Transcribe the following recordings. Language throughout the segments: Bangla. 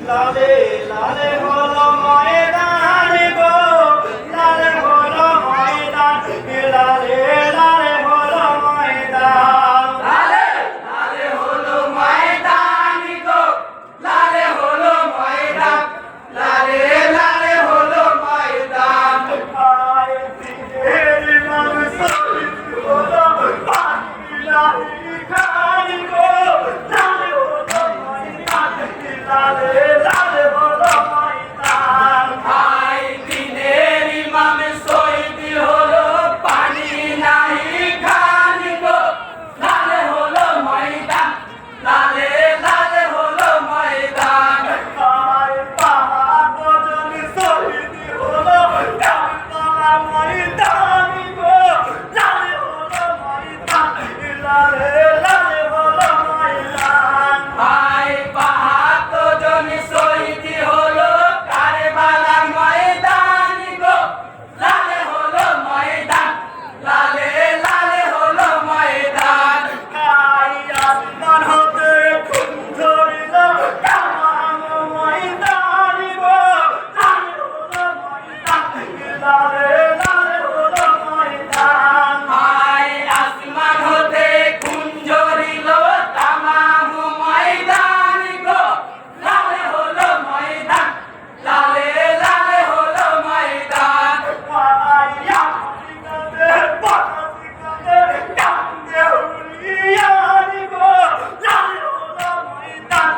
লালে লালে হলো ময়দান গো, লালে হলো ময়দান, লালে লালে হলো ময়দান, লালে লালে হলো ময়দান গো, লালে হলো ময়দান, লালে লালে হলো ময়দান। আয় দিনের ইমাম শহীদ হলো পানি খান গো, লালে হলো ময়দান, লালে লালে হলো ময়দান। ভাই দিনের ইমাম শহীদ হলো পানি নাহি খান গো, লালে হলো ময়দান, লালে লালে হলো ময়দান। আয় বাহাদুর শহীদ হলো কারবালা ময়দান গো, লালে হলো ময়দান, লালে লালে হলো ময়দান। ভাই ৭২ জন শহীদ হলো কারবালা ময়দান গো, লালে হলো ময়দান, লালে লালে হলো ময়দান। আয় আসমান হতে খুন ঝরিল তামাম ময়দান গো, লালে হলো ময়দান, লালে লালে হলো ময়দান। ভাই আসমান হতে খুন ঝরিল তামাম ময়দান গো, লালে হলো ময়দান, লালে লালে হলো ময়দান। আয় আফ্রিকাতে বাংলাদেশে কান্দে হুলিয়ান গো, লালে হলো ময়দান,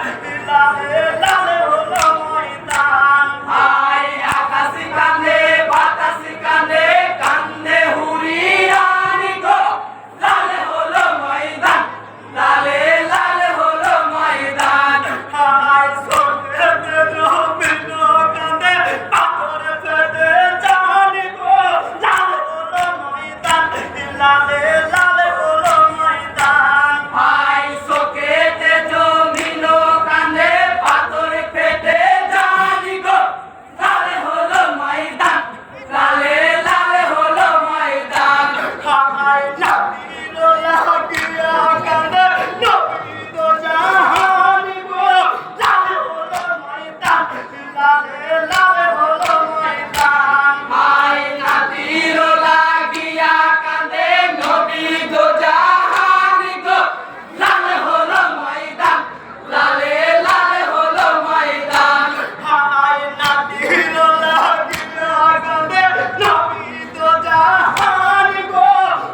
লালে লালে হলো ময়দান। ভাই আকাশ কান্দে বাতাস কান্দে কান্দে হুরিয়ান গো, লালে হলো ময়দান, লালে লালে হলো ময়দান। আয় সোনেতে জমিন কান্দে পাথরে ফেটে জান গো, লালে হলো ময়দান, লালে লালে হলো ময়দান। ভাই শোকেতে জমিন কান্দে পাথর ফেটে জানি গো, লালে হলো ময়দান, লালে লালে হলো ময়দান। আয় নাবির লাগিয়া কান্দে নবী তো জাহান গো, লালে হলো ময়দান, লালে লালে হলো ময়দান। ভাই নাতির লাগিয়া কান্দে নবী দো জাহান গো, লালে হলো ময়দান, লালে লালে হলো ময়দান। আয় নাবির লাগিয়া কান্দে নবী তো জাহান গো,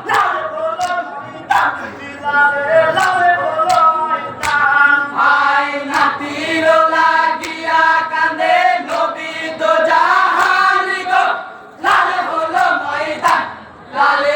লালে হলো ময়দান, লালে লালে হলো ময়দান। ভাই নাতির লাগিয়া কান্দে নবী দো জাহান গো, লালে হলো ময়দান, লালে